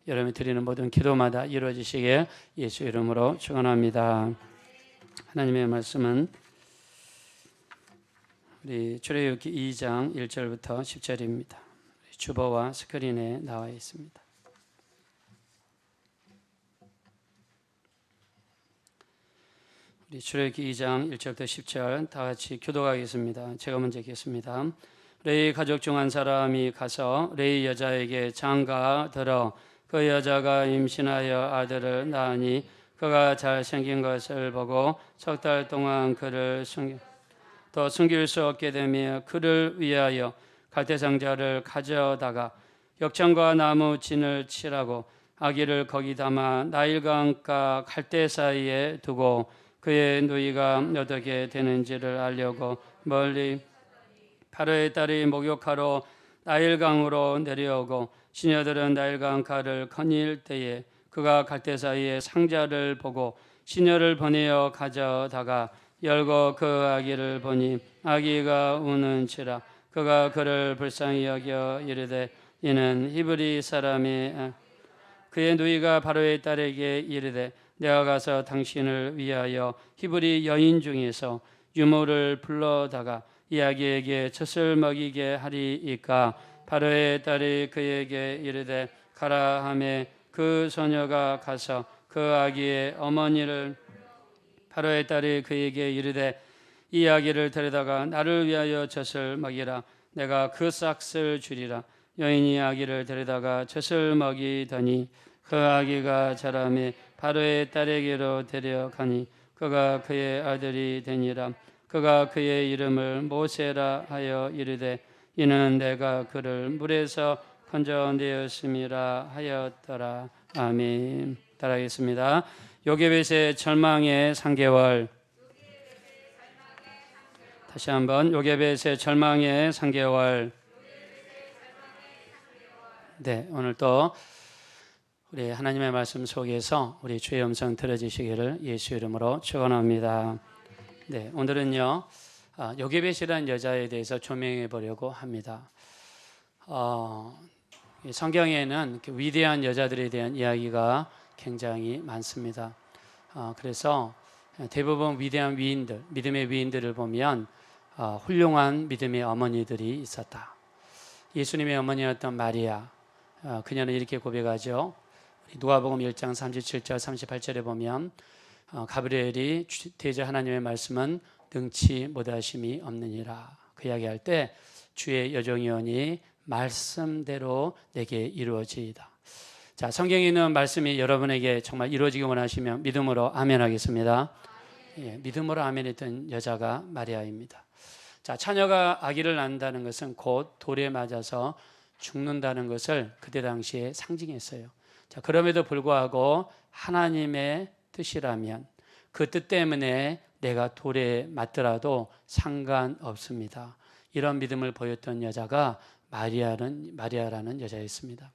여러분이 드리는 모든 기도마다 이루어지시게 예수 이름으로 축원합니다. 하나님의 말씀은 우리 출애굽기 2장 1절부터 10절입니다. 주보와 스크린에 나와 있습니다. 우리 출애굽기 2장 1절부터 10절 다 같이 교독하겠습니다. 제가 먼저 읽겠습니다. 레위 가족 중 한 사람이 가서 레위 여자에게 장가 들어 그 여자가 임신하여 아들을 낳으니 그가 잘생긴 것을 보고 석 달 동안 그를 더 숨길 수 없게 되며 그를 위하여 갈대상자를 가져다가 역청과 나무 진을 칠하고 아기를 거기 담아 나일강가 갈대 사이에 두고 그의 누이가 어떻게 되는지를 알려고 멀리 파로의 딸이 목욕하러 나일강으로 내려오고 시녀들은 나일강가를 거닐 때에 그가 갈대 사이에 상자를 보고 시녀를 보내어 가져다가 열고 그 아기를 보니 아기가 우는지라 그가 그를 불쌍히 여겨 이르되 이는 히브리 사람이 그의 누이가 바로의 딸에게 이르되 내가 가서 당신을 위하여 히브리 여인 중에서 유모를 불러다가 이 아기에게 젖을 먹이게 하리이까. 바로의 딸이 그에게 이르되 가라 하매 그 소녀가 가서 그 아기의 어머니를 바로의 딸이 그에게 이르되 이 아기를 데려다가 나를 위하여 젖을 먹이라. 내가 그 싹을 주리라. 여인이 아기를 데려다가 젖을 먹이더니 그 아기가 자라매 바로의 딸에게로 데려가니 그가 그의 아들이 되니라. 그가 그의 이름을 모세라 하여 이르되 이는 내가 그를 물에서 건져내었음이라 하였더라. 아멘. 따라하겠습니다. 요게벳의 절망의 3개월. 다시 한번 요게벳의 절망의 3개월. 네, 오늘 또 우리 하나님의 말씀 속에서 우리 주의 음성 들어주시기를 예수 이름으로 축원합니다. 네, 오늘은요 요게벳이라는 여자에 대해서 조명해 보려고 합니다. 성경에는 위대한 여자들에 대한 이야기가 굉장히 많습니다. 그래서 대부분 위대한 위인들, 믿음의 위인들을 보면 훌륭한 믿음의 어머니들이 있었다. 예수님의 어머니였던 마리아, 그녀는 이렇게 고백하죠. 누가복음 1장 37절 38절에 보면 가브리엘이 대저 하나님의 말씀은 능치 못하심이 없느니라. 그 이야기할 때 주의 여종이오니 말씀대로 내게 이루어지이다. 자, 성경에 있는 말씀이 여러분에게 정말 이루어지기 원하시면 믿음으로 아멘 하겠습니다. 예, 믿음으로 아멘 했던 여자가 마리아입니다. 자, 처녀가 아기를 낳는다는 것은 곧 돌에 맞아서 죽는다는 것을 그때 당시에 상징했어요. 자, 그럼에도 불구하고 하나님의 뜻이라면 그 뜻 때문에 내가 돌에 맞더라도 상관없습니다. 이런 믿음을 보였던 여자가 마리아라는 여자였습니다.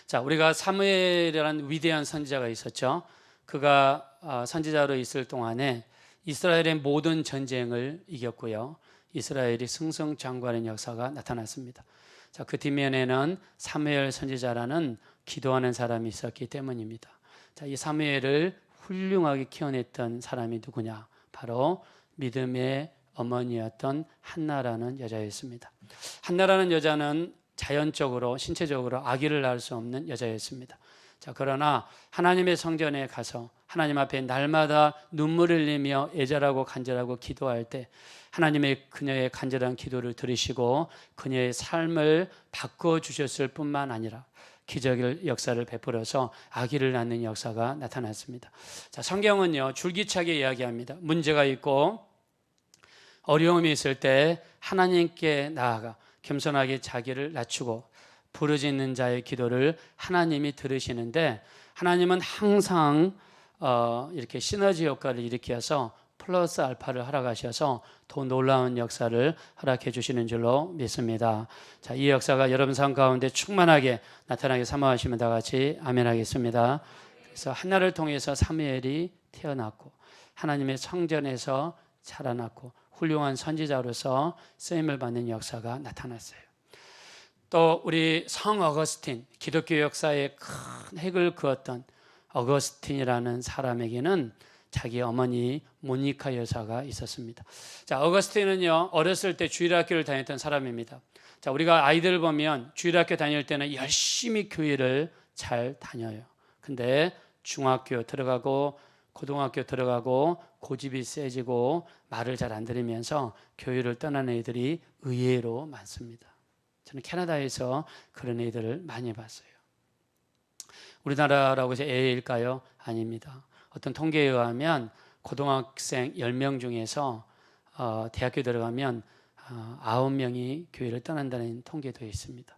자, 우리가 사무엘이라는 위대한 선지자가 있었죠. 그가 선지자로 있을 동안에 이스라엘의 모든 전쟁을 이겼고요. 이스라엘이 승승장구하는 역사가 나타났습니다. 자, 그 뒷면에는 사무엘 선지자라는 기도하는 사람이 있었기 때문입니다. 자, 이 사무엘을 훌륭하게 키워냈던 사람이 누구냐? 바로 믿음의 어머니였던 한나라는 여자였습니다. 한나라는 여자는 자연적으로 신체적으로 아기를 낳을 수 없는 여자였습니다. 자, 그러나 하나님의 성전에 가서 하나님 앞에 날마다 눈물을 흘리며 애절하고 간절하고 기도할 때 하나님의 그녀의 간절한 기도를 들으시고 그녀의 삶을 바꿔주셨을 뿐만 아니라 기적의 역사를 베풀어서 아기를 낳는 역사가 나타났습니다. 자, 성경은요 줄기차게 이야기합니다. 문제가 있고 어려움이 있을 때 하나님께 나아가 겸손하게 자기를 낮추고 부르짖는 자의 기도를 하나님이 들으시는데 하나님은 항상 이렇게 시너지 효과를 일으켜서 플러스 알파를 허락하셔서 더 놀라운 역사를 허락해 주시는 줄로 믿습니다. 자, 이 역사가 여러분 삶 가운데 충만하게 나타나게 사모하시면 다 같이 아멘 하겠습니다. 그래서 한나를 통해서 사무엘이 태어났고 하나님의 성전에서 자라났고 훌륭한 선지자로서 쓰임을 받는 역사가 나타났어요. 또 우리 성 어거스틴, 기독교 역사에 큰 획을 그었던 어거스틴이라는 사람에게는 자기 어머니 모니카 여사가 있었습니다. 자, 어거스틴은요, 어렸을 때 주일학교를 다녔던 사람입니다. 자, 우리가 아이들을 보면 주일학교 다닐 때는 열심히 교회를 잘 다녀요. 근데 중학교 들어가고 고등학교 들어가고 고집이 세지고 말을 잘 안 들으면서 교회를 떠나는 애들이 의외로 많습니다. 저는 캐나다에서 그런 애들을 많이 봤어요. 우리나라라고 해서 애일까요? 아닙니다. 어떤 통계에 의하면 고등학생 10명 중에서 대학교 들어가면 9명이 교회를 떠난다는 통계도 있습니다.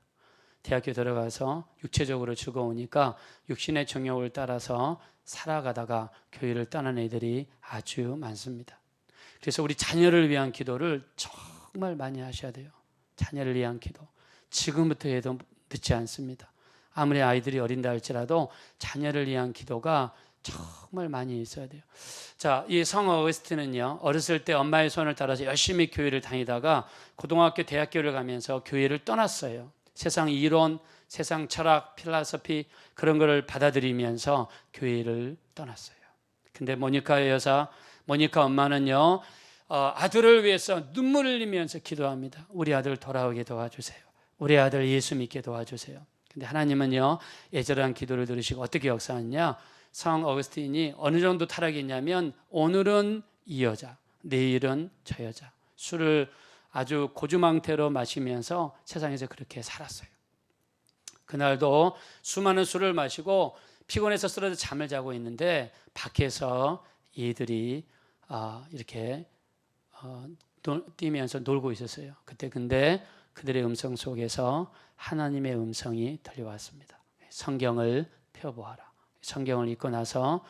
대학교 들어가서 육체적으로 즐거우니까 육신의 정욕을 따라서 살아가다가 교회를 떠나는 애들이 아주 많습니다. 그래서 우리 자녀를 위한 기도를 정말 많이 하셔야 돼요. 자녀를 위한 기도. 지금부터 해도 늦지 않습니다. 아무리 아이들이 어린다 할지라도 자녀를 위한 기도가 정말 많이 있어야 돼요. 자, 이 성 어거스틴은요, 어렸을 때 엄마의 손을 따라서 열심히 교회를 다니다가 고등학교, 대학교를 가면서 교회를 떠났어요. 세상 이론, 세상 철학, 필라소피 그런 거를 받아들이면서 교회를 떠났어요. 근데 모니카 여사, 모니카 엄마는요, 아들을 위해서 눈물을 흘리면서 기도합니다. 우리 아들 돌아오게 도와주세요. 우리 아들 예수 믿게 도와주세요. 근데 하나님은요, 애절한 기도를 들으시고 어떻게 역사하느냐? 성 어거스틴이 어느 정도 타락이 있냐면 오늘은 이 여자, 내일은 저 여자. 술을 아주 고주망태로 마시면서 세상에서 그렇게 살았어요. 그날도 수많은 술을 마시고 피곤해서 쓰러져 잠을 자고 있는데 밖에서 얘들이 이렇게 뛰면서 놀고 있었어요. 그때 근데 그들의 음성 속에서 하나님의 음성이 들려왔습니다. 성경을 펴보아라. 성경을 읽고 나서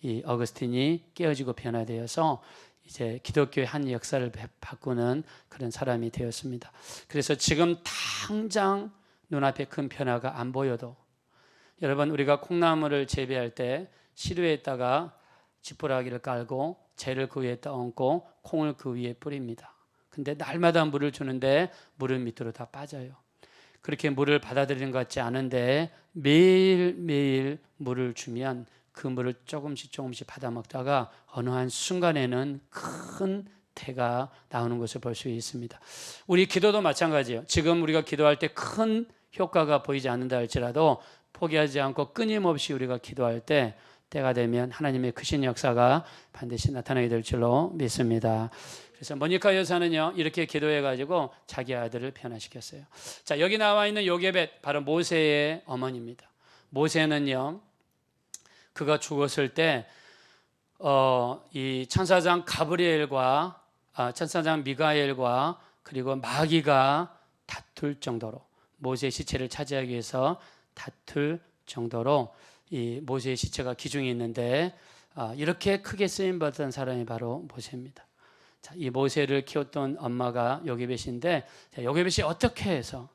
이 어거스틴이 깨어지고 변화되어서 이제 기독교의 한 역사를 바꾸는 그런 사람이 되었습니다. 그래서 지금 당장 눈앞에 큰 변화가 안 보여도 여러분, 우리가 콩나물을 재배할 때 시루에다가 지푸라기를 깔고 재를 그 위에다 얹고 콩을 그 위에 뿌립니다. 근데 날마다 물을 주는데 물은 밑으로 다 빠져요. 그렇게 물을 받아들이는 것 같지 않은데 매일매일 물을 주면 그 물을 조금씩 받아 먹다가 어느 한 순간에는 큰 태가 나오는 것을 볼 수 있습니다. 우리 기도도 마찬가지예요. 지금 우리가 기도할 때 큰 효과가 보이지 않는다 할지라도 포기하지 않고 끊임없이 우리가 기도할 때 때가 되면 하나님의 크신 역사가 반드시 나타나게 될 줄로 믿습니다. 그래서 모니카 여사는요, 이렇게 기도해가지고 자기 아들을 변화시켰어요. 자, 여기 나와 있는 요게벳, 바로 모세의 어머니입니다. 모세는요, 그가 죽었을 때, 이 천사장 가브리엘과, 천사장 미가엘과 그리고 마귀가 다툴 정도로, 모세의 시체를 차지하기 위해서 다툴 정도로 이 모세의 시체가 기중에 있는데, 이렇게 크게 쓰임받던 사람이 바로 모세입니다. 자, 이 모세를 키웠던 엄마가 요게벳인데, 요게벳이 어떻게 해서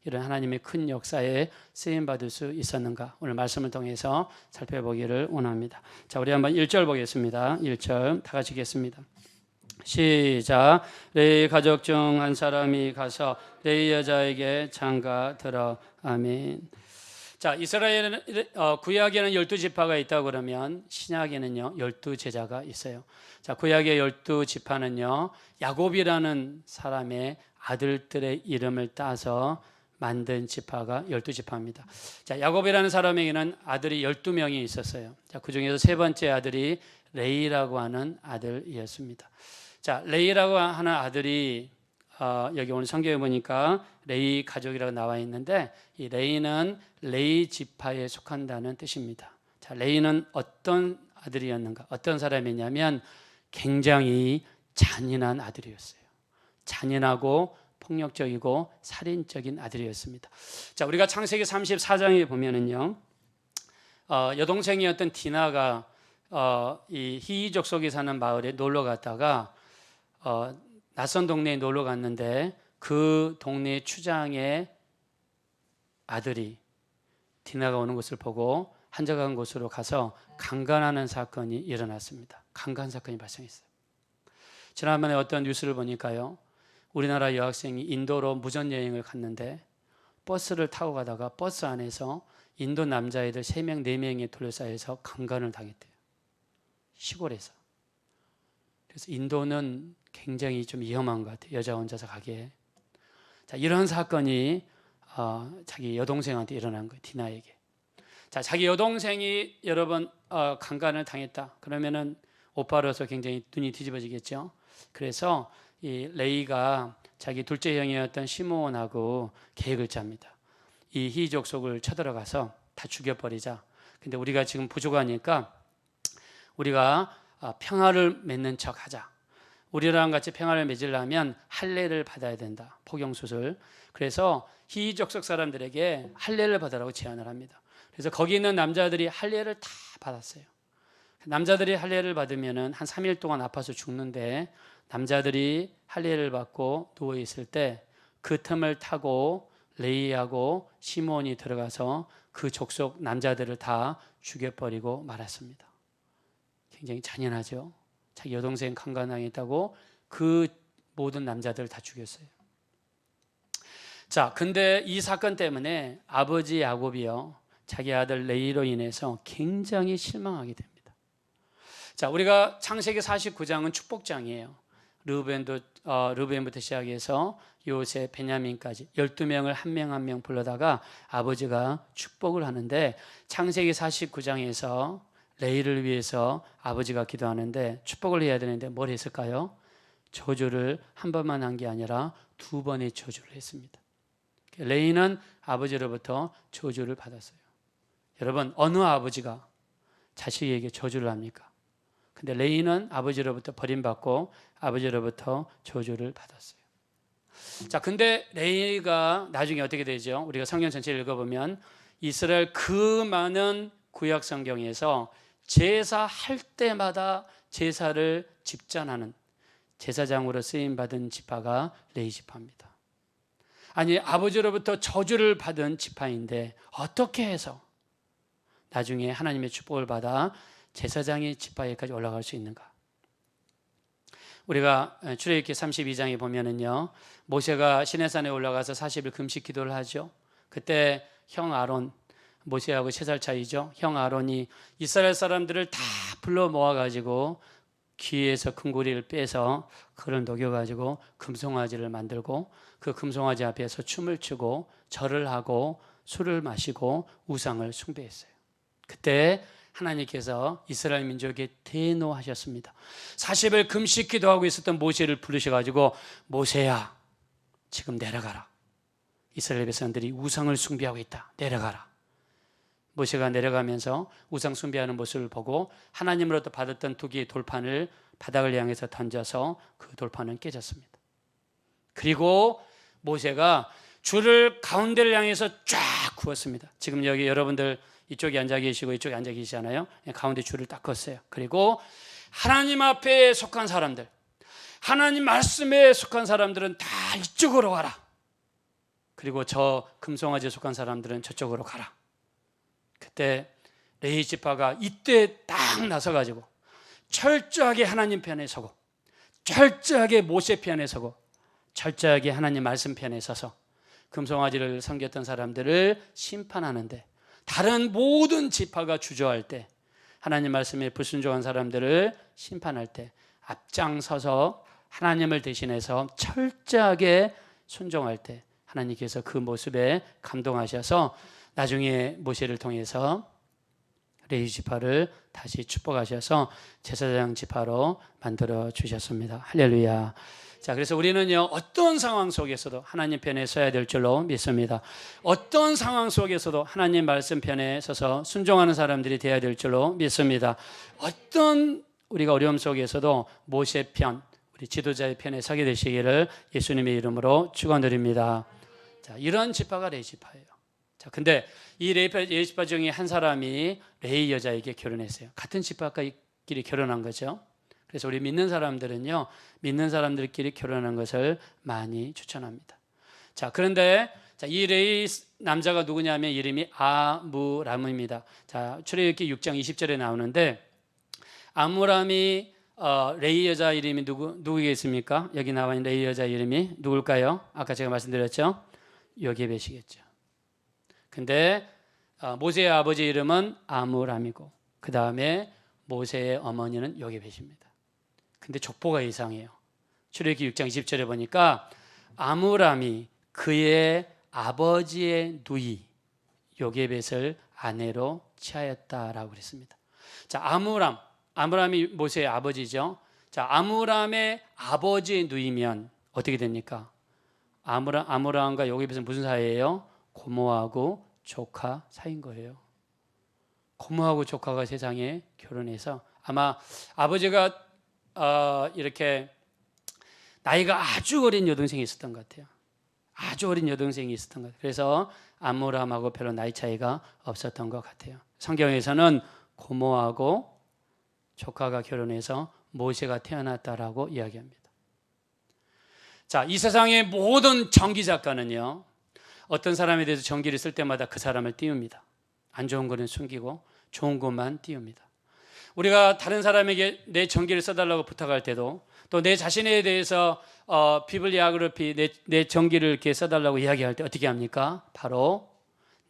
이런 하나님의 큰 역사에 쓰임받을 수 있었는가, 오늘 말씀을 통해서 살펴보기를 원합니다. 자, 우리 한번 1절 보겠습니다. 1절 다 같이 읽겠습니다. 시작. 레위 가족 중 한 사람이 가서 레위 여자에게 장가 들어. 아멘. 자, 이스라엘은 구약에는 12지파가 있다고 그러면 신약에는요 12제자가 있어요. 자, 구약의 12지파는요 야곱이라는 사람의 아들들의 이름을 따서 만든 지파가 12지파입니다. 자, 야곱이라는 사람에게는 아들이 12명이 있었어요. 자, 그중에서 세 번째 아들이 레이라고 하는 아들이었습니다. 자, 레이라고 하는 아들이 여기 오늘 성경에 보니까 레이 가족이라고 나와 있는데, 이 레이는 레이 지파에 속한다는 뜻입니다. 자, 레이는 어떤 아들이었는가? 어떤 사람이냐면 굉장히 잔인한 아들이었어요. 잔인하고 폭력적이고 살인적인 아들이었습니다. 자, 우리가 창세기 34장에 보면은요, 여동생이었던 디나가 이 히이족 속에 사는 마을에 놀러 갔다가 낯선 동네에 놀러 갔는데 그 동네 추장의 아들이 디나가 오는 것을 보고 한적한 곳으로 가서 강간하는 사건이 일어났습니다. 강간 사건이 발생했어요. 지난번에 어떤 뉴스를 보니까요, 우리나라 여학생이 인도로 무전여행을 갔는데 버스를 타고 가다가 버스 안에서 인도 남자애들 3명, 4명에 둘러싸여서 강간을 당했대요. 시골에서. 그래서 인도는 굉장히 좀 위험한 것 같아요. 여자 혼자서 가기에. 자, 이런 사건이 자기 여동생한테 일어난 거예요. 디나에게. 자, 자기 여동생이 여러 번 강간을 당했다. 그러면은 오빠로서 굉장히 눈이 뒤집어지겠죠. 그래서 이 레이가 자기 둘째 형이었던 시므온하고 계획을 짭니다. 이 히족속을 쳐들어가서 다 죽여버리자. 근데 우리가 지금 부족하니까 우리가 평화를 맺는 척 하자. 우리랑 같이 평화를 맺으려면 할례를 받아야 된다. 포경수술. 그래서 히족속 사람들에게 할례를 받으라고 제안을 합니다. 그래서 거기 있는 남자들이 할례를 다 받았어요. 남자들이 할례를 받으면 한 3일 동안 아파서 죽는데 남자들이 할례를 받고 누워 있을 때 그 틈을 타고 레이하고 시몬이 들어가서 그 족속 남자들을 다 죽여버리고 말았습니다. 굉장히 잔인하죠. 자기 여동생 강간당했다고 그 모든 남자들을 다 죽였어요. 자, 근데 이 사건 때문에 아버지 야곱이요, 자기 아들 레이로 인해서 굉장히 실망하게 됩니다. 자, 우리가 창세기 49장은 축복장이에요. 르우벤부터 시작해서 요셉, 베냐민까지 12명을 한 명 한 명 불러다가 아버지가 축복을 하는데, 창세기 49장에서 레이를 위해서 아버지가 기도하는데 축복을 해야 되는데 뭘 했을까요? 저주를 한 번만 한 게 아니라 2번의 저주를 했습니다. 레이는 아버지로부터 저주를 받았어요. 여러분, 어느 아버지가 자식에게 저주를 합니까? 근데 레이는 아버지로부터 버림받고 아버지로부터 저주를 받았어요. 자, 근데 레이가 나중에 어떻게 되죠? 우리가 성경 전체를 읽어보면 이스라엘 그 많은 구약 성경에서 제사할 때마다 제사를 집전하는 제사장으로 쓰임받은 지파가 레이 지파입니다. 아니, 아버지로부터 저주를 받은 지파인데 어떻게 해서 나중에 하나님의 축복을 받아 제사장의 지파에까지 올라갈 수 있는가? 우리가 출애굽기 32장에 보면은요, 모세가 시내산에 올라가서 40일 금식 기도를 하죠. 그때 형 아론, 모세하고 3살 차이죠. 형 아론이 이스라엘 사람들을 다 불러 모아가지고 귀에서 금고리를 빼서 그걸 녹여가지고 금송아지를 만들고 그 금송아지 앞에서 춤을 추고 절을 하고 술을 마시고 우상을 숭배했어요. 그때 하나님께서 이스라엘 민족에 대노하셨습니다. 40일 금식 기도하고 있었던 모세를 부르셔가지고, 모세야, 지금 내려가라. 이스라엘 백성들이 우상을 숭배하고 있다. 내려가라. 모세가 내려가면서 우상 숭배하는 모습을 보고 하나님으로부터 받았던 2개의 돌판을 바닥을 향해서 던져서 그 돌판은 깨졌습니다. 그리고 모세가 줄을 가운데를 향해서 쫙 그었습니다. 지금 여기 여러분들 이쪽에 앉아 계시고 이쪽에 앉아 계시잖아요. 가운데 줄을 딱 그었어요. 그리고 하나님 앞에 속한 사람들, 하나님 말씀에 속한 사람들은 다 이쪽으로 와라. 그리고 저 금송아지에 속한 사람들은 저쪽으로 가라. 그때 레위 지파가 이때 딱 나서가지고 철저하게 하나님 편에 서고, 철저하게 모세 편에 서고, 철저하게 하나님 말씀 편에 서서 금송아지를 섬겼던 사람들을 심판하는데, 다른 모든 지파가 주저할 때, 하나님 말씀에 불순종한 사람들을 심판할 때 앞장서서 하나님을 대신해서 철저하게 순종할 때 하나님께서 그 모습에 감동하셔서 나중에 모세를 통해서 레위 지파를 다시 축복하셔서 제사장 지파로 만들어 주셨습니다. 할렐루야. 자, 그래서 우리는요, 어떤 상황 속에서도 하나님 편에 서야 될 줄로 믿습니다. 어떤 상황 속에서도 하나님 말씀 편에 서서 순종하는 사람들이 되어야 될 줄로 믿습니다. 어떤 우리가 어려움 속에서도 모세 편, 우리 지도자의 편에 서게 되시기를 예수님의 이름으로 축원드립니다. 자, 이런 지파가 레위 지파예요. 자, 근데 이 레위 지파 중에 한 사람이 레위 여자에게 결혼했어요. 같은 지파끼리 결혼한 거죠. 그래서 우리 믿는 사람들은요, 믿는 사람들끼리 결혼하는 것을 많이 추천합니다. 자, 그런데 이 레위 남자가 누구냐면 이름이 아므람입니다. 자, 출애굽기 6장 20절에 나오는데, 아므람이 레위 여자 이름이 누구겠습니까? 여기 나와 있는 레위 여자 이름이 누굴까요? 아까 제가 말씀드렸죠. 요게벳이겠죠. 근데 모세의 아버지 이름은 아므람이고 그 다음에 모세의 어머니는 요게벳입니다. 근데 족보가 이상해요. 출애굽기 6장 20절에 보니까 아므람이 그의 아버지의 누이 요게벳을 아내로 취하였다라고 그랬습니다. 자, 아므람이 모세의 아버지죠. 자, 아므람의 아버지의 누이면 어떻게 됩니까? 아므람과 요게벳은 무슨 사이예요? 고모하고 조카 사이인 거예요. 고모하고 조카가 세상에 결혼해서 아마 아버지가 이렇게 나이가 아주 어린 여동생이 있었던 것 같아요. 아주 어린 여동생이 있었던 것 같아요. 그래서 아므람하고 별로 나이 차이가 없었던 것 같아요. 성경에서는 고모하고 조카가 결혼해서 모세가 태어났다라고 이야기합니다. 자, 이 세상의 모든 전기 작가는요, 어떤 사람에 대해서 전기를 쓸 때마다 그 사람을 띄웁니다. 안 좋은 거는 숨기고 좋은 것만 띄웁니다. 우리가 다른 사람에게 내 전기를 써달라고 부탁할 때도 또 내 자신에 대해서 비블리아그래피 내 전기를 이렇게 써달라고 이야기할 때 어떻게 합니까? 바로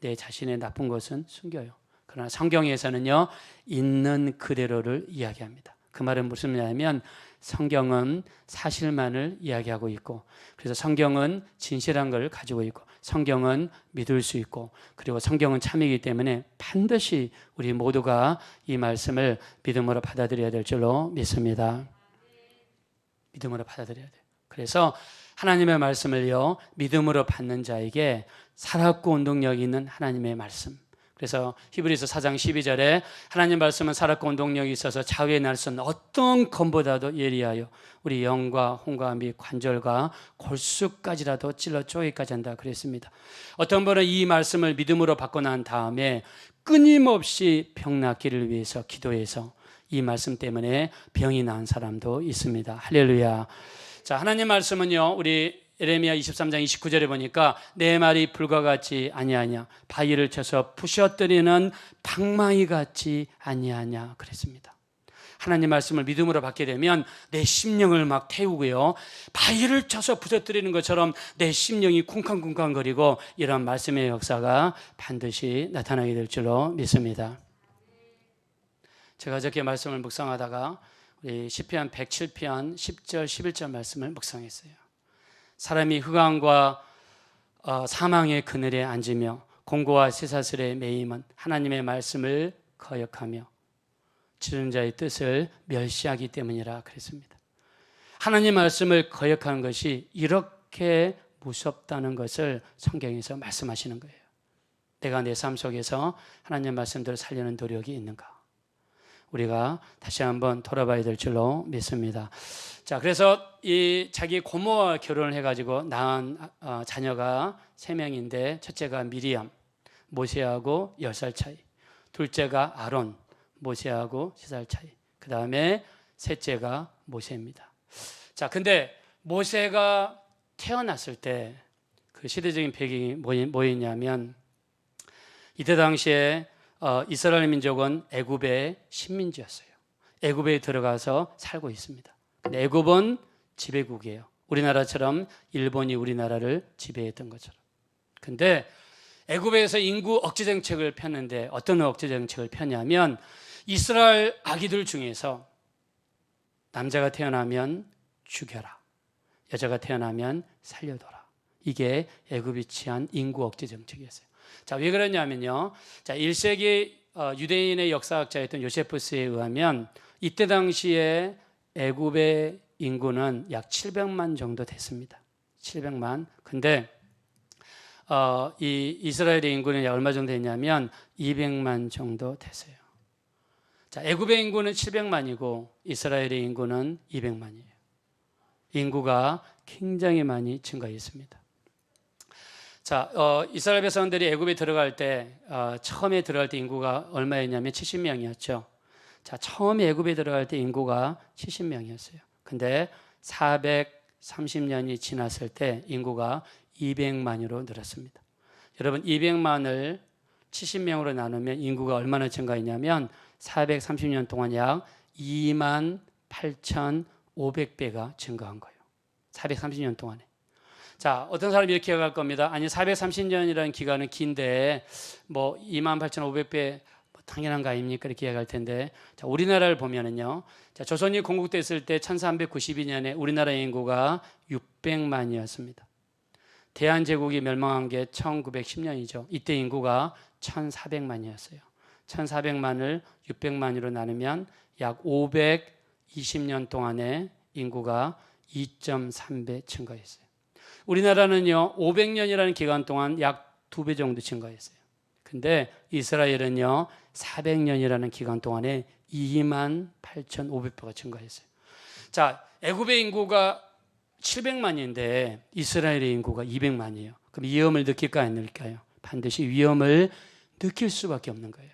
내 자신의 나쁜 것은 숨겨요. 그러나 성경에서는요, 있는 그대로를 이야기합니다. 그 말은 무슨 말이냐면 성경은 사실만을 이야기하고 있고, 그래서 성경은 진실한 걸 가지고 있고, 성경은 믿을 수 있고, 그리고 성경은 참이기 때문에 반드시 우리 모두가 이 말씀을 믿음으로 받아들여야 될 줄로 믿습니다. 믿음으로 받아들여야 돼요. 그래서 하나님의 말씀을요, 믿음으로 받는 자에게 살았고 운동력이 있는 하나님의 말씀. 그래서 히브리서 4장 12절에 하나님 말씀은 살았고 운동력이 있어서 좌우에 날 수 없는 어떤 검보다도 예리하여 우리 영과 혼과 및 관절과 골수까지라도 찔러 쪼개기까지 한다 그랬습니다. 어떤 분은 이 말씀을 믿음으로 받고 난 다음에 끊임없이 병 낫기를 위해서 기도해서 이 말씀 때문에 병이 나은 사람도 있습니다. 할렐루야. 자, 하나님 말씀은요, 우리 예레미야 23장 29절에 보니까 내 말이 불과 같지 아니하냐, 바위를 쳐서 부셔뜨리는 방망이 같지 아니하냐 그랬습니다. 하나님 말씀을 믿음으로 받게 되면 내 심령을 막 태우고요, 바위를 쳐서 부셔뜨리는 것처럼 내 심령이 쿵쾅쿵쾅거리고 이런 말씀의 역사가 반드시 나타나게 될 줄로 믿습니다. 제가 저렇게 말씀을 묵상하다가 우리 시편 107편 10절 11절 말씀을 묵상했어요. 사람이 흑암과 사망의 그늘에 앉으며 공고와 쇠사슬에 매임은 하나님의 말씀을 거역하며 지른 자의 뜻을 멸시하기 때문이라 그랬습니다. 하나님 말씀을 거역하는 것이 이렇게 무섭다는 것을 성경에서 말씀하시는 거예요. 내가 내 삶 속에서 하나님 말씀대로 살려는 노력이 있는가? 우리가 다시 한번 돌아봐야 될 줄로 믿습니다. 자, 그래서 이 자기 고모와 결혼을 해가지고 낳은 자녀가 3명인데 첫째가 미리암, 모세하고 10살 차이, 둘째가 아론, 모세하고 3살 차이, 그 다음에 셋째가 모세입니다. 자, 근데 모세가 태어났을 때 그 시대적인 배경이 뭐였냐면 이때 당시에 이스라엘 민족은 애굽의 식민지였어요. 애굽에 들어가서 살고 있습니다. 근데 애굽은 지배국이에요. 우리나라처럼 일본이 우리나라를 지배했던 것처럼. 근데 애굽에서 인구 억제 정책을 폈는데 어떤 억제 정책을 폈냐면 이스라엘 아기들 중에서 남자가 태어나면 죽여라, 여자가 태어나면 살려둬라. 이게 애굽이 취한 인구 억제 정책이었어요. 자, 왜 그러냐면요, 자, 1세기 유대인의 역사학자였던 요세푸스에 의하면 이때 당시에 애굽의 인구는 약 700만 정도 됐습니다. 700만. 근데 이 이스라엘의 인구는 약 얼마 정도 됐냐면 200만 정도 됐어요. 자, 애굽의 인구는 700만이고 이스라엘의 인구는 200만이에요. 인구가 굉장히 많이 증가했습니다. 자, 이스라엘 백성들이 애굽에 들어갈 때 처음에 들어갈 때 인구가 얼마였냐면 70명이었죠. 자, 처음에 애굽에 들어갈 때 인구가 70명이었어요. 근데 430년이 지났을 때 인구가 200만으로 늘었습니다. 여러분, 200만을 70명으로 나누면 인구가 얼마나 증가했냐면 430년 동안 약 28,500배가 증가한 거예요. 430년 동안에. 자, 어떤 사람이 이렇게 기억할 겁니다. 아니 430년이라는 기간은 긴데 뭐 28,500배 당연한 거 아닙니까? 이렇게 이야기할 텐데, 자, 우리나라를 보면은요, 자, 조선이 건국됐을 때 1392년에 우리나라의 인구가 600만이었습니다. 대한제국이 멸망한 게 1910년이죠. 이때 인구가 1400만이었어요. 1400만을 600만으로 나누면 약 520년 동안에 인구가 2.3배 증가했어요. 우리나라는요, 500년이라는 기간 동안 약 2배 정도 증가했어요. 근데 이스라엘은요, 400년이라는 기간 동안에 28,500배가 증가했어요. 자, 애굽의 인구가 700만인데 이스라엘의 인구가 200만이에요. 그럼 위험을 느낄까요, 안 느낄까요? 반드시 위험을 느낄 수밖에 없는 거예요.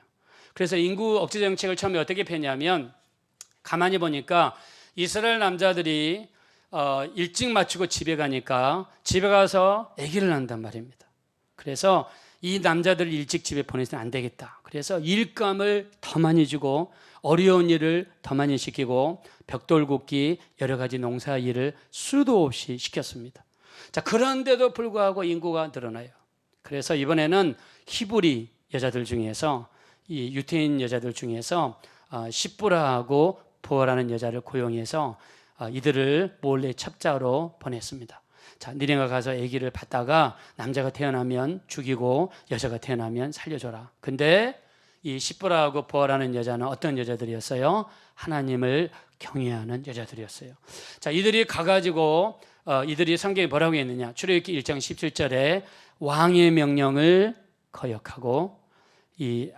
그래서 인구 억제 정책을 처음에 어떻게 폈냐면, 가만히 보니까 이스라엘 남자들이 일찍 마치고 집에 가니까 집에 가서 아기를 낳는단 말입니다. 그래서 이 남자들을 일찍 집에 보내서는 안 되겠다. 그래서 일감을 더 많이 주고 어려운 일을 더 많이 시키고 벽돌 굽기, 여러 가지 농사 일을 수도 없이 시켰습니다. 자, 그런데도 불구하고 인구가 늘어나요. 그래서 이번에는 히브리 여자들 중에서, 이 유태인 여자들 중에서 시브라하고 부어라는 여자를 고용해서 이들을 몰래 첩자로 보냈습니다. 자, 니네가 가서 아기를 받다가 남자가 태어나면 죽이고 여자가 태어나면 살려줘라. 근데 이 시브라하고 부어라는 여자는 어떤 여자들이었어요? 하나님을 경외하는 여자들이었어요. 자, 이들이 가가지고 이들이 성경에 뭐라고 했느냐? 출애굽기 1장 17절에 왕의 명령을 거역하고 이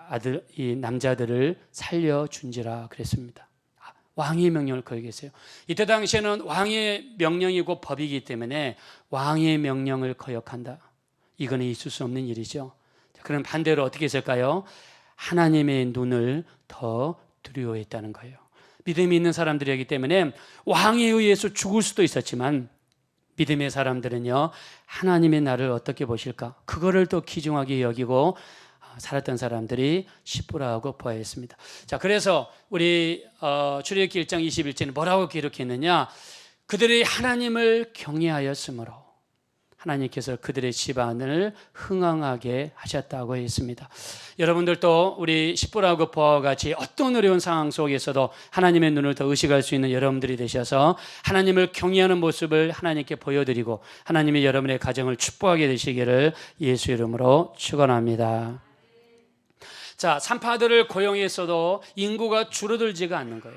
남자들을 살려준지라 그랬습니다. 왕의 명령을 거역했어요. 이때 당시에는 왕의 명령이고 법이기 때문에 왕의 명령을 거역한다, 이거는 있을 수 없는 일이죠. 그럼 반대로 어떻게 했을까요? 하나님의 눈을 더 두려워했다는 거예요. 믿음이 있는 사람들이기 때문에 왕에 의해서 죽을 수도 있었지만, 믿음의 사람들은요, 하나님의 나를 어떻게 보실까, 그거를 더 귀중하게 여기고 살았던 사람들이 시브라하고 부하였습니다. 자, 그래서 우리 출애굽기 1장 21절에 뭐라고 기록했느냐? 그들이 하나님을 경외하였으므로 하나님께서 그들의 집안을 흥왕하게 하셨다고 했습니다. 여러분들도 우리 시브라하고 부하와 같이 어떤 어려운 상황 속에서도 하나님의 눈을 더 의식할 수 있는 여러분들이 되셔서 하나님을 경외하는 모습을 하나님께 보여드리고 하나님이 여러분의 가정을 축복하게 되시기를 예수 이름으로 축원합니다. 자, 산파들을 고용했어도 인구가 줄어들지가 않는 거예요.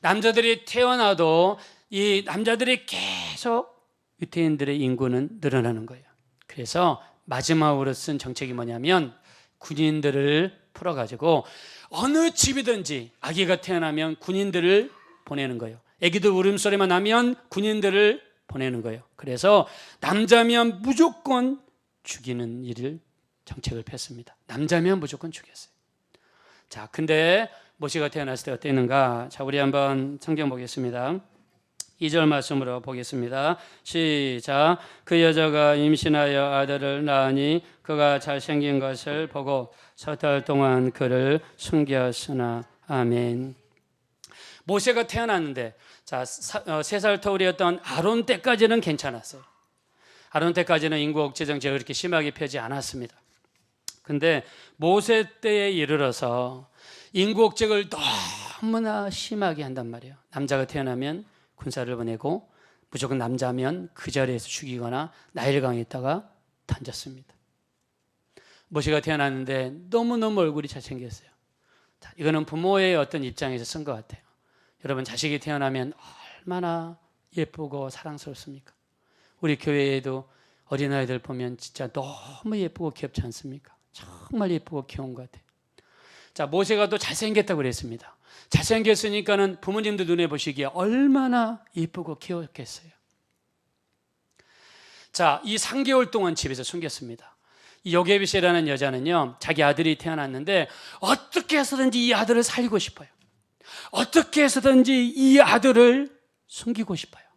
남자들이 태어나도 이 남자들이 계속 유태인들의 인구는 늘어나는 거예요. 그래서 마지막으로 쓴 정책이 뭐냐면, 군인들을 풀어가지고 어느 집이든지 아기가 태어나면 군인들을 보내는 거예요. 아기들 울음소리만 나면 군인들을 보내는 거예요. 그래서 남자면 무조건 죽이는 일을 정책을 폈습니다. 남자면 무조건 죽였어요. 자, 근데 모세가 태어났을 때 어땠는가? 자, 우리 한번 성경 보겠습니다. 2절 말씀으로 보겠습니다. 시작. 그 여자가 임신하여 아들을 낳으니 그가 잘생긴 것을 보고 4달 동안 그를 숨겼으나. 아멘. 모세가 태어났는데, 자, 3살 터울이었던 아론 때까지는 괜찮았어요. 아론 때까지는 인구 억제 정책을 그렇게 심하게 펴지 않았습니다. 근데 모세 때에 이르러서 인구 억제를 너무나 심하게 한단 말이에요. 남자가 태어나면 군사를 보내고 무조건 남자면 그 자리에서 죽이거나 나일을 강에다가 던졌습니다. 모세가 태어났는데 너무너무 얼굴이 잘생겼어요. 자, 이거는 부모의 어떤 입장에서 쓴 것 같아요. 여러분, 자식이 태어나면 얼마나 예쁘고 사랑스럽습니까? 우리 교회에도 어린아이들 보면 진짜 너무 예쁘고 귀엽지 않습니까? 정말 예쁘고 귀여운 것 같아요. 자, 모세가 또 잘생겼다고 그랬습니다. 잘생겼으니까는 부모님도 눈에 보시기에 얼마나 예쁘고 귀엽겠어요. 자, 이 3개월 동안 집에서 숨겼습니다. 이 요게벳이라는 여자는요, 자기 아들이 태어났는데 어떻게 해서든지 이 아들을 살리고 싶어요. 어떻게 해서든지 이 아들을 숨기고 싶어요.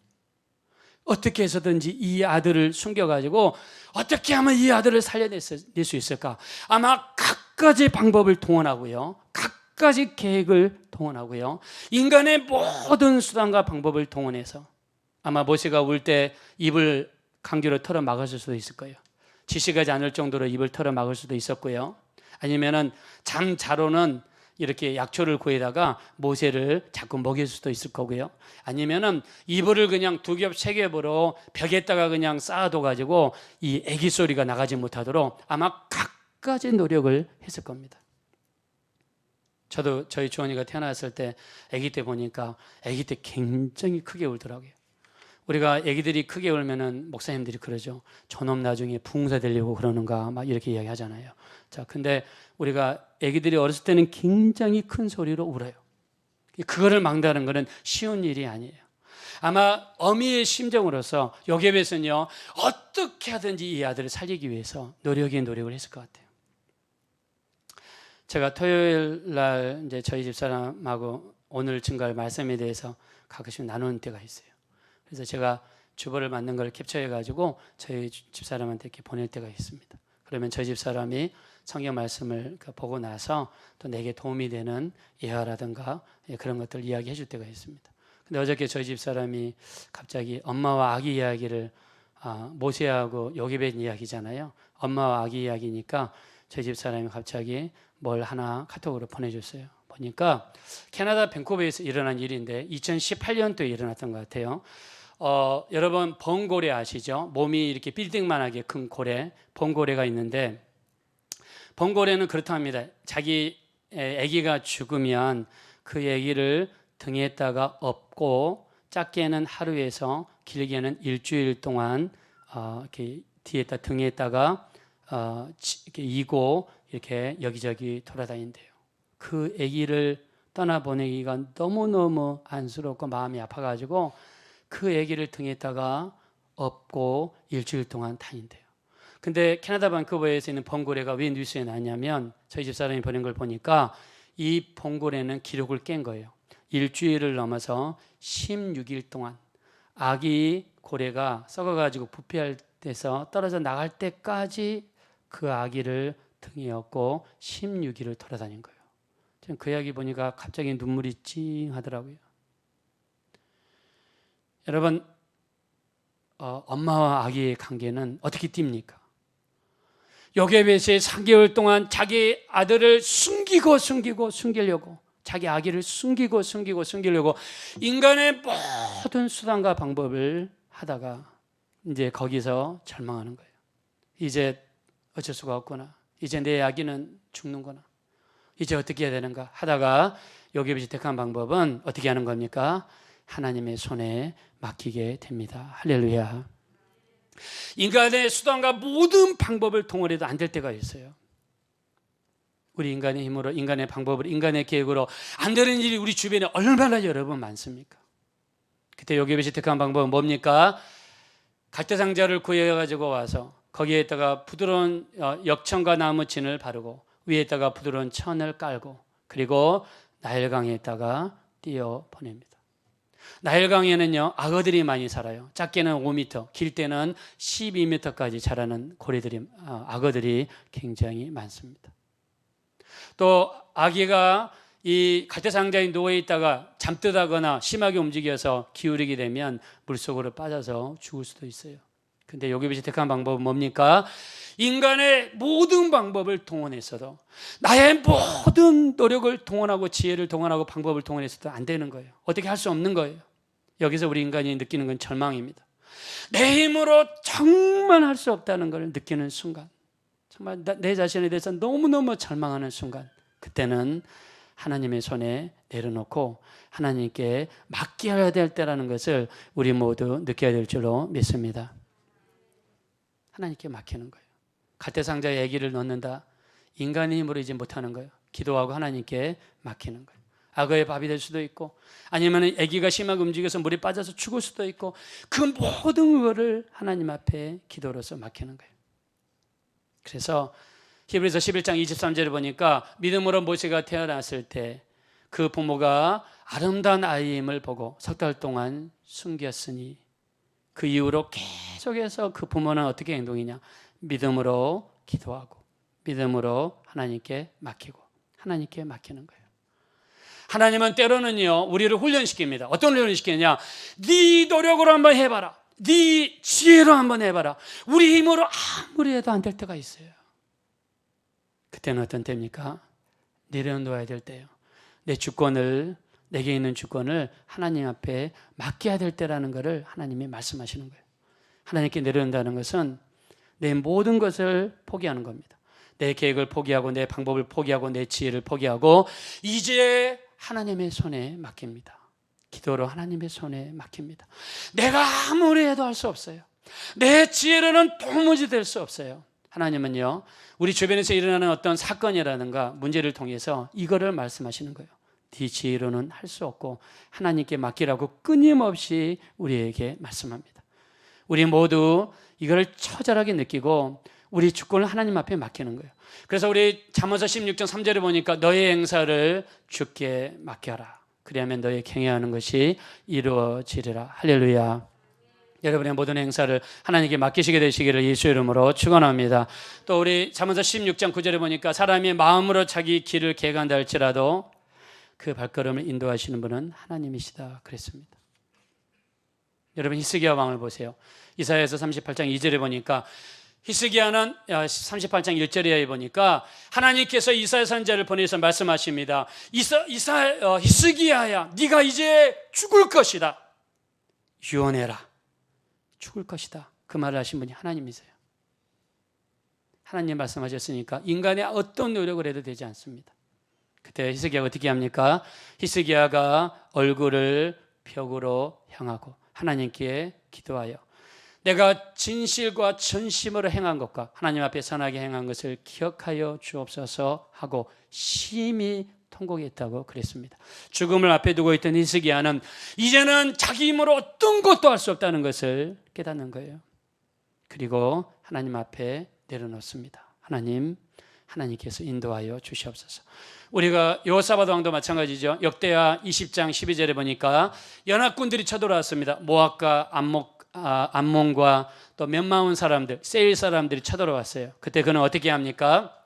어떻게 해서든지 이 아들을 숨겨가지고 어떻게 하면 이 아들을 살려낼 수 있을까? 아마 갖가지 방법을 동원하고요, 갖가지 계획을 동원하고요, 인간의 모든 수단과 방법을 동원해서 아마 모세가 울 때 입을 강제로 털어 막았을 수도 있을 거예요. 지식하지 않을 정도로 입을 털어 막을 수도 있었고요. 아니면은 잠자로는 이렇게 약초를 구해다가 모세를 자꾸 먹일 수도 있을 거고요. 아니면은 이불을 그냥 2겹, 3겹으로 벽에다가 그냥 쌓아둬가지고 이 애기 소리가 나가지 못하도록 아마 갖가지 노력을 했을 겁니다. 저도 저희 주원이가 태어났을 때 아기 때 보니까 아기 때 굉장히 크게 울더라고요. 우리가 아기들이 크게 울면은 목사님들이 그러죠. 저놈 나중에 부흥사 되려고 그러는가 막 이렇게 이야기하잖아요. 자, 근데 우리가 아기들이 어렸을 때는 굉장히 큰 소리로 울어요. 그거를 막다는 것은 쉬운 일이 아니에요. 아마 어미의 심정으로서 요셉에서는요, 어떻게 하든지 이 아들을 살리기 위해서 노력을 했을 것 같아요. 제가 토요일 날 이제 저희 집사람하고 오늘 증거할 말씀에 대해서 가끔씩 나누는 때가 있어요. 그래서 제가 주보를 만든 걸 캡처해가지고 저희 집사람한테 이렇게 보낼 때가 있습니다. 그러면 저희 집사람이 성경 말씀을 보고 나서 또 내게 도움이 되는 예화라든가 그런 것들 이야기해 줄 때가 있습니다. 근데 어저께 저희 집사람이 갑자기 엄마와 아기 이야기를 모세하고 요셉의 이야기잖아요. 엄마와 아기 이야기니까 저희 집사람이 갑자기 뭘 하나 카톡으로 보내줬어요. 보니까 캐나다 밴쿠버에서 일어난 일인데 2018년도에 일어났던 것 같아요. 여러분 번고래 아시죠? 몸이 이렇게 빌딩만하게 큰 고래, 번고래가 있는데 번고래는 그렇다 합니다. 자기 아기가 죽으면 그 아기를 등에다가 업고 작게는 하루에서 길게는 일주일 동안 이렇게 뒤에다 등에다가 이렇게 이고 이렇게 여기저기 돌아다닌대요. 그 아기를 떠나보내기가 너무너무 안쓰럽고 마음이 아파가지고 그 아기를 등에다가 업고 일주일 동안 다닌대요. 근데 캐나다 밴쿠버에서 있는 번고래가 왜 뉴스에 나왔냐면 저희 집사람이 보낸 걸 보니까 이 번고래는 기록을 깬 거예요. 일주일을 넘어서 16일 동안 아기 고래가 썩어가지고 부패할 때서 떨어져 나갈 때까지 그 아기를 등에 업고 16일을 돌아다닌 거예요. 저는 그 이야기 보니까 갑자기 눈물이 찡하더라고요. 여러분, 엄마와 아기의 관계는 어떻게 띱니까? 요셉에서 3개월 동안 자기 아들을 숨기려고 자기 아기를 숨기려고 인간의 모든 수단과 방법을 하다가 이제 거기서 절망하는 거예요. 이제 어쩔 수가 없구나. 이제 내 아기는 죽는구나. 이제 어떻게 해야 되는가 하다가 요셉이 택한 방법은 어떻게 하는 겁니까? 하나님의 손에 맡기게 됩니다. 할렐루야. 인간의 수단과 모든 방법을 동원해도 안 될 때가 있어요. 우리 인간의 힘으로, 인간의 방법으로, 인간의 계획으로 안 되는 일이 우리 주변에 얼마나 여러 번 많습니까? 그때 요셉이 택한 방법은 뭡니까? 갈대상자를 구해가지고 와서 거기에다가 부드러운 역청과 나무 진을 바르고 위에다가 부드러운 천을 깔고 그리고 나일강에다가 띄어 보냅니다. 나일강에는요 악어들이 많이 살아요. 작게는 5m, 길 때는 12m까지 자라는 악어들이 굉장히 많습니다. 또 아기가 이 갈대상자에 누워있다가 잠들다거나 심하게 움직여서 기울이게 되면 물속으로 빠져서 죽을 수도 있어요. 근데 요셉이 택한 방법은 뭡니까? 인간의 모든 방법을 동원했어도 나의 모든 노력을 동원하고 지혜를 동원하고 방법을 동원했어도 안 되는 거예요. 어떻게 할 수 없는 거예요. 여기서 우리 인간이 느끼는 건 절망입니다. 내 힘으로 정말 할 수 없다는 걸 느끼는 순간, 정말 내 자신에 대해서 너무너무 절망하는 순간, 그때는 하나님의 손에 내려놓고 하나님께 맡겨야 될 때라는 것을 우리 모두 느껴야 될 줄로 믿습니다. 하나님께 맡기는 거예요. 갈대상자에 아기를 넣는다. 인간의 힘으로 이제 못하는 거예요. 기도하고 하나님께 맡기는 거예요. 악어의 밥이 될 수도 있고 아니면 아기가 심하게 움직여서 물에 빠져서 죽을 수도 있고 그 모든 것을 하나님 앞에 기도로서 맡기는 거예요. 그래서 히브리서 11장 23절을 보니까 믿음으로 모세가 태어났을 때 그 부모가 아름다운 아이임을 보고 3달 동안 숨겼으니 그 이후로 계속해서 그 부모는 어떻게 행동이냐? 믿음으로 기도하고 믿음으로 하나님께 맡기고 하나님께 맡기는 거예요. 하나님은 때로는요 우리를 훈련시킵니다. 어떤 훈련을 시키느냐? 네 노력으로 한번 해봐라. 네 지혜로 한번 해봐라. 우리 힘으로 아무리 해도 안 될 때가 있어요. 그때는 어떤 때입니까? 내려놓아야 될 때예요. 내 주권을, 내게 있는 주권을 하나님 앞에 맡겨야 될 때라는 것을 하나님이 말씀하시는 거예요. 하나님께 내려놓는다는 것은 내 모든 것을 포기하는 겁니다. 내 계획을 포기하고, 내 방법을 포기하고, 내 지혜를 포기하고 이제 하나님의 손에 맡깁니다. 기도로 하나님의 손에 맡깁니다. 내가 아무리 해도 할 수 없어요. 내 지혜로는 도무지 될 수 없어요. 하나님은요, 우리 주변에서 일어나는 어떤 사건이라든가 문제를 통해서 이거를 말씀하시는 거예요. 네 지혜로는 할 수 없고 하나님께 맡기라고 끊임없이 우리에게 말씀합니다. 우리 모두 이걸 처절하게 느끼고 우리 주권을 하나님 앞에 맡기는 거예요. 그래서 우리 잠언서 16장 3절에 보니까 너의 행사를 주께 맡겨라. 그리하면 너의 경영하는 것이 이루어지리라. 할렐루야. 여러분의 모든 행사를 하나님께 맡기시게 되시기를 예수 이름으로 축원합니다. 또 우리 잠언서 16장 9절에 보니까 사람이 마음으로 자기 길을 계간다 할지라도 그 발걸음을 인도하시는 분은 하나님이시다 그랬습니다. 여러분 히스기야 왕을 보세요. 이사야서 38장 2절에 보니까 히스기야는 38장 1절에 보니까 하나님께서 이사야 선지자를 보내서 말씀하십니다. 히스기야야, 네가 이제 죽을 것이다. 유언해라. 죽을 것이다. 그 말을 하신 분이 하나님이세요. 하나님 말씀하셨으니까 인간의 어떤 노력을 해도 되지 않습니다. 그때 히스기야가 어떻게 합니까? 히스기야가 얼굴을 벽으로 향하고 하나님께 기도하여 내가 진실과 전심으로 행한 것과 하나님 앞에 선하게 행한 것을 기억하여 주옵소서 하고 심히 통곡했다고 그랬습니다. 죽음을 앞에 두고 있던 히스기야는 이제는 자기 힘으로 어떤 것도 할 수 없다는 것을 깨닫는 거예요. 그리고 하나님 앞에 내려놓습니다. 하나님께서 인도하여 주시옵소서. 우리가 여호사밧 왕도 마찬가지죠. 역대하 20장 12절에 보니까 연합군들이 쳐들어왔습니다. 모압과 암몬과 또 몇마운 사람들, 세일 사람들이 쳐들어왔어요. 그때 그는 어떻게 합니까?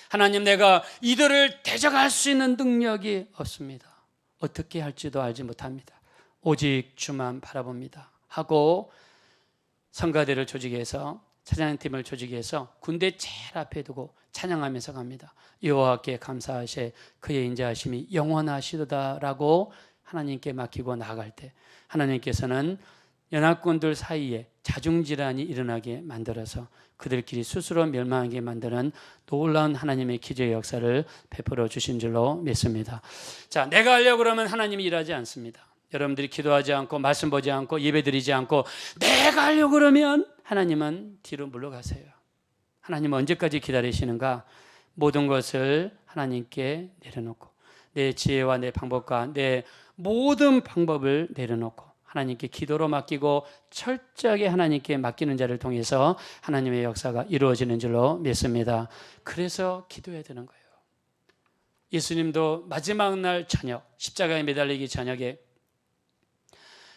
하나님, 내가 이들을 대적할 수 있는 능력이 없습니다. 어떻게 할지도 알지 못합니다. 오직 주만 바라봅니다. 하고 성가대를 조직해서, 찬양팀을 조직해서 군대 제일 앞에 두고 찬양하면서 갑니다. 여호와께 감사하시 그의 인자하심이 영원하시도다라고 하나님께 맡기고 나아갈 때 하나님께서는 연합군들 사이에 자중질환이 일어나게 만들어서 그들끼리 스스로 멸망하게 만드는 놀라운 하나님의 기적의 역사를 베풀어 주신 줄로 믿습니다. 자, 내가 하려고 그러면 하나님이 일하지 않습니다. 여러분들이 기도하지 않고 말씀 보지 않고 예배드리지 않고 내가 하려고 그러면 하나님은 뒤로 물러가세요. 하나님은 언제까지 기다리시는가? 모든 것을 하나님께 내려놓고 내 지혜와 내 방법과 내 모든 방법을 내려놓고 하나님께 기도로 맡기고 철저하게 하나님께 맡기는 자를 통해서 하나님의 역사가 이루어지는 줄로 믿습니다. 그래서 기도해야 되는 거예요. 예수님도 마지막 날 저녁, 십자가에 매달리기 저녁에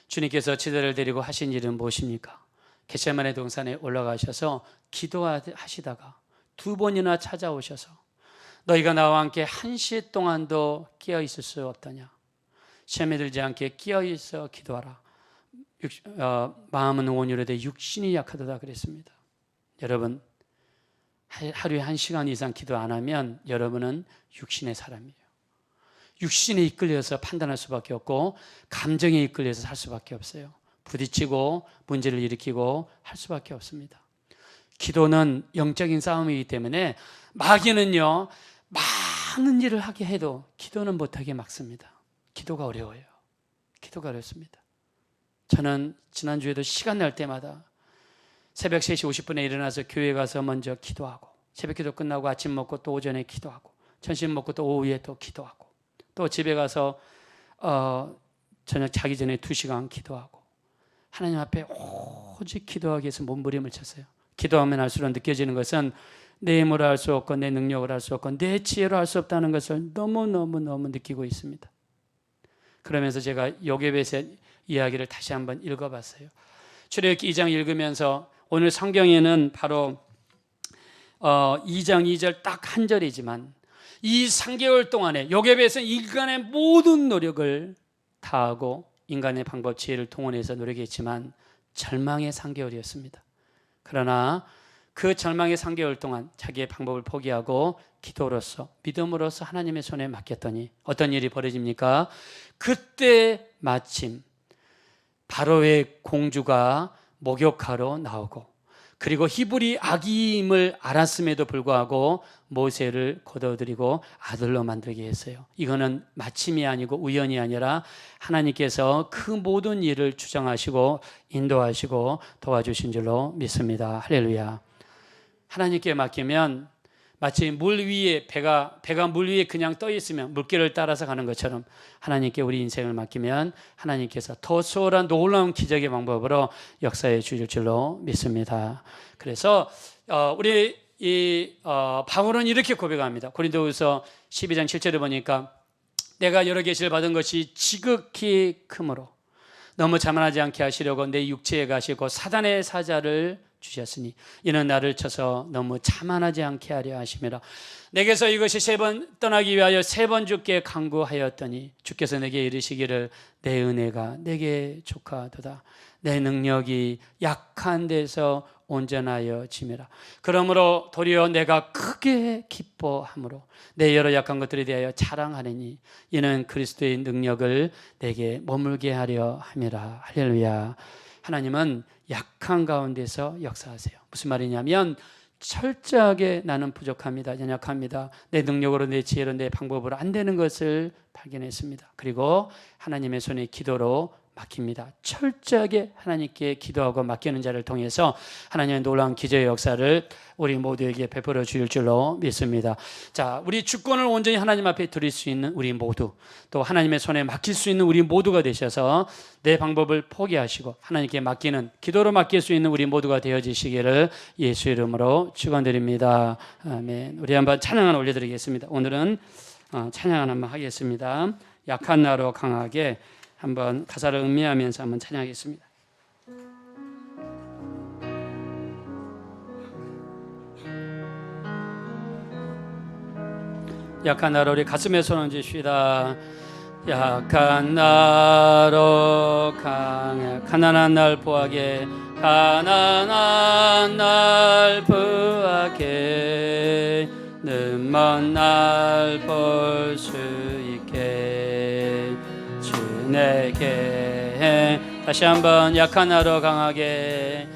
주님께서 제자를 데리고 하신 일은 무엇입니까? 겟세마네 동산에 올라가셔서 기도하시다가 2번이나 찾아오셔서 너희가 나와 함께 1시 동안도 깨어 있을 수 없더냐? 시험에 들지 않게 깨어 있어 기도하라. 마음은 온유로되 육신이 약하도다 그랬습니다. 여러분, 하루에 1시간 이상 기도 안 하면 여러분은 육신의 사람이에요. 육신에 이끌려서 판단할 수밖에 없고 감정에 이끌려서 살 수밖에 없어요. 부딪히고 문제를 일으키고 할 수밖에 없습니다. 기도는 영적인 싸움이기 때문에 마귀는요, 많은 일을 하게 해도 기도는 못하게 막습니다. 기도가 어려워요. 기도가 어렵습니다. 저는 지난주에도 시간 날 때마다 새벽 3시 50분에 일어나서 교회 가서 먼저 기도하고 새벽 기도 끝나고 아침 먹고 또 오전에 기도하고 점심 먹고 또 오후에 또 기도하고 또 집에 가서 저녁 자기 전에 2시간 기도하고 하나님 앞에 오직 기도하기 위해서 몸부림을 쳤어요. 기도하면 할수록 느껴지는 것은 내 힘으로 할 수 없고 내 능력으로 할 수 없고 내 지혜로 할 수 없다는 것을 너무너무 느끼고 있습니다. 그러면서 제가 요괴벳의 이야기를 다시 한번 읽어봤어요. 출애굽기 2장 읽으면서 오늘 성경에는 바로 2장 2절 딱 한 절이지만 이 3개월 동안에 요괴벳은 인간의 모든 노력을 다하고 인간의 방법 지혜를 동원해서 노력했지만 절망의 3개월이었습니다. 그러나 그 절망의 3개월 동안 자기의 방법을 포기하고 기도로서 믿음으로서 하나님의 손에 맡겼더니 어떤 일이 벌어집니까? 그때 마침 바로의 공주가 목욕하러 나오고, 그리고 히브리 아기임을 알았음에도 불구하고 모세를 거둬들이고 아들로 만들게 했어요. 이거는 마침이 아니고 우연이 아니라 하나님께서 그 모든 일을 주장하시고 인도하시고 도와주신 줄로 믿습니다. 할렐루야. 하나님께 맡기면 마치 물 위에 배가 물 위에 그냥 떠 있으면 물길을 따라서 가는 것처럼 하나님께 우리 인생을 맡기면 하나님께서 더 수월한 놀라운 기적의 방법으로 역사해 주실 줄로 믿습니다. 그래서 우리 바울은 이렇게 고백합니다. 고린도후서 12장 7절에 보니까 내가 여러 계시를 받은 것이 지극히 크므로 너무 자만하지 않게 하시려고 내 육체에 가시고 사단의 사자를 주셨으니 이는 나를 쳐서 너무 자만하지 않게 하려 하심이라. 내게서 이것이 3번 떠나기 위하여 3번 주께 간구하였더니 주께서 내게 이르시기를 내 은혜가 내게 족하도다. 내 능력이 약한 데서 온전하여 짐이라. 그러므로 도리어 내가 크게 기뻐함으로 내 여러 약한 것들에 대하여 자랑하리니 이는 그리스도의 능력을 내게 머물게 하려 함이라. 할렐루야. 하나님은 약한 가운데서 역사하세요. 무슨 말이냐면 철저하게 나는 부족합니다. 연약합니다. 내 능력으로 내 지혜로 내 방법으로 안 되는 것을 발견했습니다. 그리고 하나님의 손에 기도로 맡깁니다. 철저하게 하나님께 기도하고 맡기는 자를 통해서 하나님의 놀라운 기적의 역사를 우리 모두에게 베풀어 주실 줄로 믿습니다. 자, 우리 주권을 온전히 하나님 앞에 드릴 수 있는 우리 모두, 또 하나님의 손에 맡길 수 있는 우리 모두가 되셔서 내 방법을 포기하시고 하나님께 맡기는, 기도로 맡길 수 있는 우리 모두가 되어지시기를 예수 이름으로 축원드립니다. 아멘. 우리 한번 찬양 하나 올려드리겠습니다. 오늘은 찬양 하나만 하겠습니다. 약한 나로 강하게 한번 가사를 음미하면서 한번 찬양하겠습니다. 약한 나로 우리 가슴에 손 얹으시다. 약한 나로 강해 가난한 날 부하게, 가난한 날 부하게, 눈먼 날 볼 수 있게 주 내게. 다시 한번 약한 나로 강하게,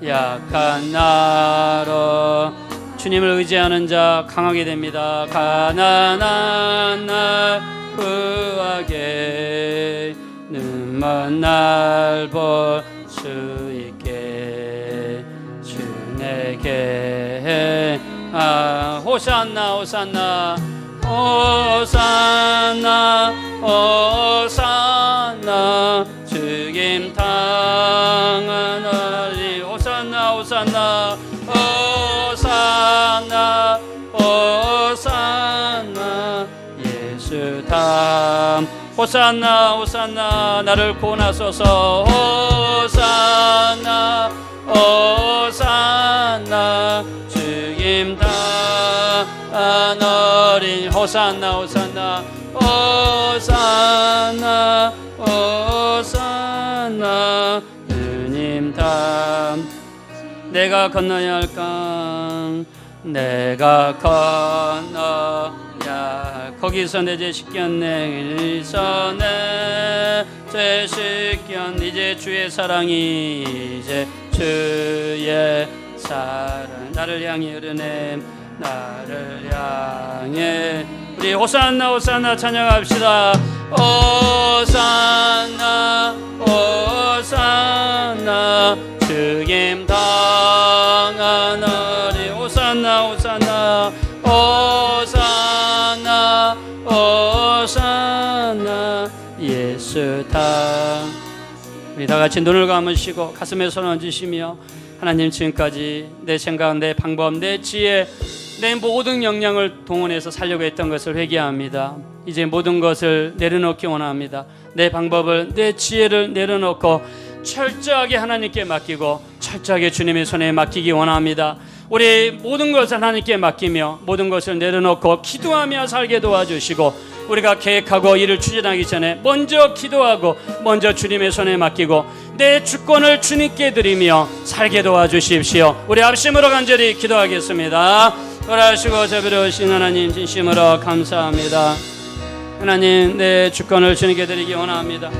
약한 나로 주님을 의지하는 자 강하게 됩니다. 가난한 날 부하게, 눈먼 날 볼 수 있게 주 내게. 호산나 호산나 호산나 호산나 주님 당하나니. 호산나 호산나 호산나 호산나 예수 담. 호산나 호산나 나를 구원하소서. 호산나 호산나 주님 당하나니. 호산나 호산나 호산나 호산나 주님 담. 내가 건너야 할 강, 내가 건너야 거기서 내 죄 씻겼네. 여기서 내 죄 씻겼네. 이제 주의 사랑이, 이제 주의 사랑 나를 향해 흐르네. 나를 향해. 우리 호산나 호산나 찬양합시다. 호산나 호산나 주님 당하나니. 호산나 호산나 호산나 호산나 예수 당. 우리 다 같이 눈을 감으시고 가슴에 손 얹으시며, 하나님 지금까지 내 생각, 내 방법, 내 지혜, 내 모든 역량을 동원해서 살려고 했던 것을 회개합니다. 이제 모든 것을 내려놓기 원합니다. 내 방법을, 내 지혜를 내려놓고 철저하게 하나님께 맡기고 철저하게 주님의 손에 맡기기 원합니다. 우리 모든 것을 하나님께 맡기며 모든 것을 내려놓고 기도하며 살게 도와주시고, 우리가 계획하고 일을 추진하기 전에 먼저 기도하고 먼저 주님의 손에 맡기고 내 주권을 주님께 드리며 살게 도와주십시오. 우리 합심으로 간절히 기도하겠습니다. 돌아오시고 자비로우신 하나님, 진심으로 감사합니다. 하나님, 내 주권을 주님께 드리기 원합니다.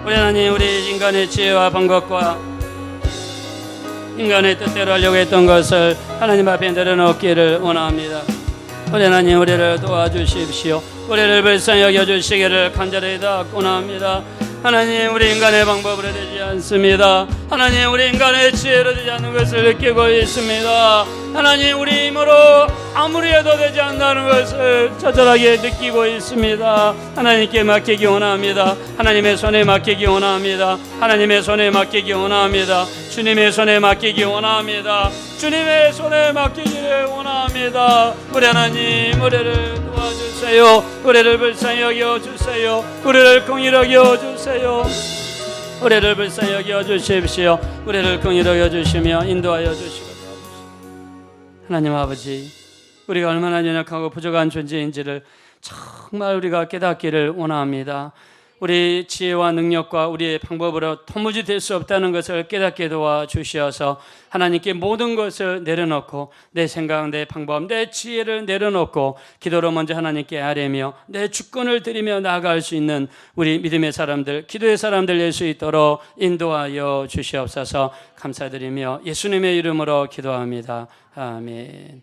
우리 하나님, 우리 인간의 지혜와 방법과 인간의 뜻대로 하려고 했던 것을 하나님 앞에 내려놓기를 원합니다. 우리 하나님, 우리를 도와주십시오. 우리를 불쌍히 여겨주시기를 간절히 원합니다. 하나님, 우리 인간의 방법으로 되지 않습니다. 하나님, 우리 인간의 지혜로 되지 않는 것을 느끼고 있습니다. 하나님, 우리 힘으로 아무리 해도 되지 않는다는 것을 처절하게 느끼고 있습니다. 하나님께 맡기기 원합니다. 하나님의 손에 맡기기 원합니다. 하나님의 손에 맡기기 원합니다. 주님의 손에 맡기기 원합니다. 주님의 손에 맡기기를 원합니다. 우리 하나님, 우리를 도와주세요. 우리를 불쌍히 여겨주세요. 우리를 긍휼히 여겨주세요. 우리를 불쌍히 여겨주십시오. 우리를 긍휼히 여겨주시며 인도하여 주시고, 하나님 아버지, 우리가 얼마나 연약하고 부족한 존재인지를 정말 우리가 깨닫기를 원합니다. 우리 지혜와 능력과 우리의 방법으로 도무지 될 수 없다는 것을 깨닫게 도와주시어서 하나님께 모든 것을 내려놓고 내 생각, 내 방법, 내 지혜를 내려놓고 기도로 먼저 하나님께 아뢰며 내 주권을 드리며 나아갈 수 있는 우리 믿음의 사람들, 기도의 사람들 될 수 있도록 인도하여 주시옵소서. 감사드리며 예수님의 이름으로 기도합니다. 아멘.